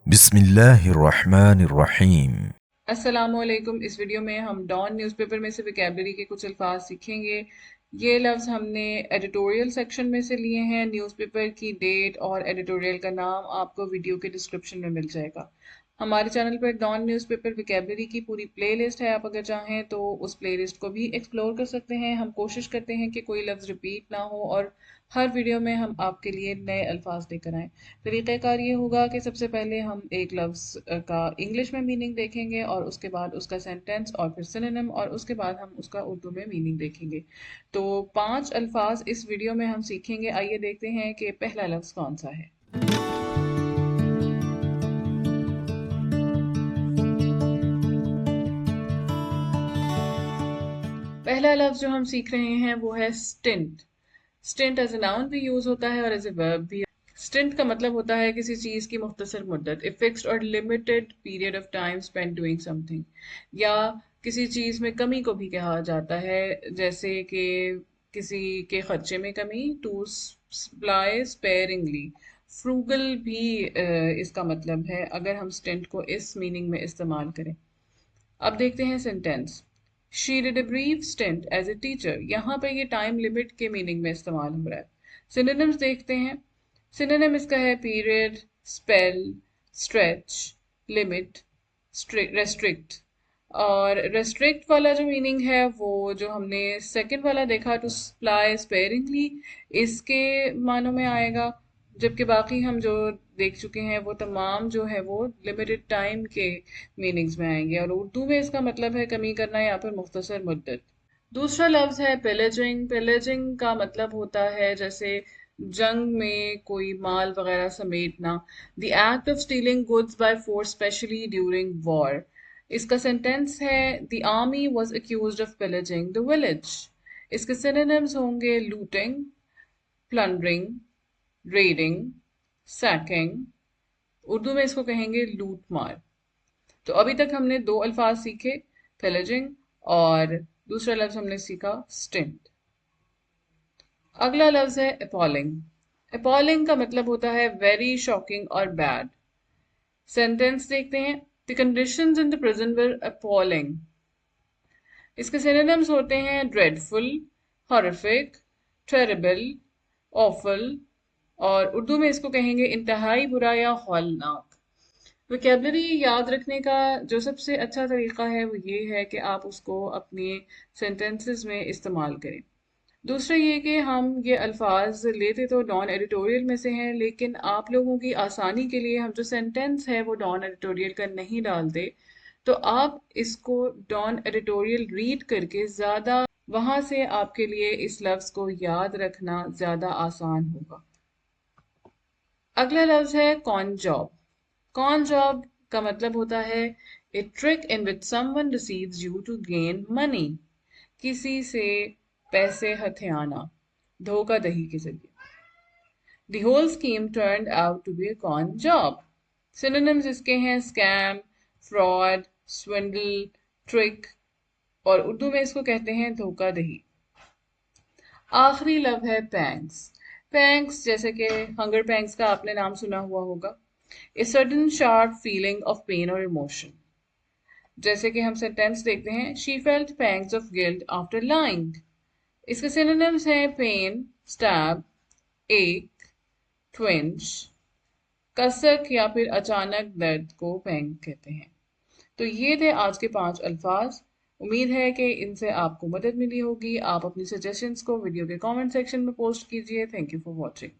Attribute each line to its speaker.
Speaker 1: بسم اللہ الرحمن الرحیم۔
Speaker 2: السلام علیکم۔ اس ویڈیو میں ہم ڈان نیوز پیپر میں سے ویکیبلری کے کچھ الفاظ سیکھیں گے۔ یہ لفظ ہم نے ایڈیٹوریل سیکشن میں سے لیے ہیں۔ نیوز پیپر کی ڈیٹ اور ایڈیٹوریل کا نام آپ کو ویڈیو کے ڈسکرپشن میں مل جائے گا۔ ہمارے چینل پر ڈان نیوز پیپر ویکیبلری کی پوری پلے لسٹ ہے، آپ اگر چاہیں تو اس پلے لسٹ کو بھی ایکسپلور کر سکتے ہیں۔ ہم کوشش کرتے ہیں کہ کوئی لفظ ریپیٹ نہ ہو اور ہر ویڈیو میں ہم آپ کے لیے نئے الفاظ لے کر آئیں۔ طریقہ کار یہ ہوگا کہ سب سے پہلے ہم ایک لفظ کا انگلش میں میننگ دیکھیں گے اور اس کے بعد اس کا سینٹینس اور پھر سنونیم، اور اس کے بعد ہم اس کا اردو میں میننگ دیکھیں گے۔ تو 5 الفاظ اس ویڈیو میں ہم سیکھیں گے۔ آئیے دیکھتے ہیں کہ پہلا لفظ کون سا ہے۔ پہلا لفظ جو ہم سیکھ رہے ہیں وہ ہے stunt. Stunt as a noun بھی یوز ہوتا ہے اور ایز اے ورب بھی۔ اسٹنٹ کا مطلب ہوتا ہے کسی چیز کی مختصر مدت، اے فکسڈ اور limited period of time spend doing some thing, یا کسی چیز میں کمی کو بھی کہا جاتا ہے، جیسے کہ کسی کے خرچے میں کمی، ٹو سپلائی اسپیئرنگلی۔ فروگل بھی اس کا مطلب ہے اگر ہم اسٹنٹ کو اس میننگ میں استعمال کریں۔ اب دیکھتے ہیں sentence. She did a brief stint as a teacher۔ یہاں پہ یہ ٹائم لمٹ کے میننگ میں استعمال ہو رہا ہے۔ سینونیمز دیکھتے ہیں۔ سینونیم اس کا ہے period, spell, stretch, limit, restrict. اور ریسٹرکٹ والا جو میننگ ہے وہ جو ہم نے سیکنڈ والا دیکھا ٹو سپلائی اسپیئرنگلی، اس کے معنوں میں آئے گا، جبکہ باقی ہم جو دیکھ چکے ہیں وہ تمام جو ہے وہ لمیٹڈ ٹائم کے میننگز میں آئیں گے، اور اردو میں اس کا مطلب ہے کمی کرنا یا پھر مختصر مدت۔ دوسرا لفظ ہے پیلیجنگ۔ پیلیجنگ کا مطلب ہوتا ہے جیسے جنگ میں کوئی مال وغیرہ سمیٹنا، the act of stealing goods by force especially during war. اس کا سینٹینس ہے the army was accused of pillaging the village. اس کے سینونیمز ہوں گے looting, plundering, raiding, sacking. Urdu میں اس کو کہیں گے لوٹ مار۔ تو ابھی تک ہم نے 2 الفاظ سیکھے، پیلیجنگ اور دوسرا لفظ ہم نے سیکھا اسٹنٹ۔ اگلا لفظ ہے اپالنگ۔ اپالنگ کا مطلب ہوتا ہے ویری شاکنگ اور بیڈ۔ سینٹینس دیکھتے ہیں۔ The conditions in the prison were appalling۔ اس کے سینونیمز ہوتے ہیں ڈریڈفل، ہارفک، ٹیریبل، awful، اور اردو میں اس کو کہیں گے انتہائی برا یا ہولناک۔ ویکیبلری یاد رکھنے کا جو سب سے اچھا طریقہ ہے وہ یہ ہے کہ آپ اس کو اپنے سینٹینسز میں استعمال کریں۔ دوسرا یہ کہ ہم یہ الفاظ لیتے تو ڈان ایڈیٹوریل میں سے ہیں، لیکن آپ لوگوں کی آسانی کے لیے ہم جو سینٹینس ہے وہ ڈان ایڈیٹوریل کا نہیں ڈالتے، تو آپ اس کو ڈان ایڈیٹوریل ریڈ کر کے زیادہ وہاں سے آپ کے لیے اس لفظ کو یاد رکھنا زیادہ آسان ہوگا۔ اگلا لفظ ہے کون جاب۔ کون جاب کا مطلب ہوتا ہے a trick in which someone deceives you to gain money۔ کسی سے پیسے ہتھیانا، دھوکہ دہی کے ذریعے۔ The whole scheme turned out to be a con job۔ synonyms اس کے ہیں scam، fraud، swindle، trick، اور اردو میں اس کو کہتے ہیں دھوکہ دہی۔ آخری لفظ ہے پینکس۔ پینکس جیسے کہ ہنگر پینکس کا آپ نے نام سنا ہوا ہوگا۔ A sudden sharp feeling of pain or emotion۔ جیسے کہ ہم سینٹینس دیکھتے ہیں She felt pangs of guilt after lying۔ اس کے سینونیمز ہیں پین، stab، ache، twinge۔ کسک یا پھر اچانک درد کو پینگ کہتے ہیں۔ تو یہ تھے آج کے 5 الفاظ۔ امید ہے کہ ان سے آپ کو مدد ملی ہوگی۔ آپ اپنی سجیشنز کو ویڈیو کے کامنٹ سیکشن میں پوسٹ کیجیے۔ Thank you for watching.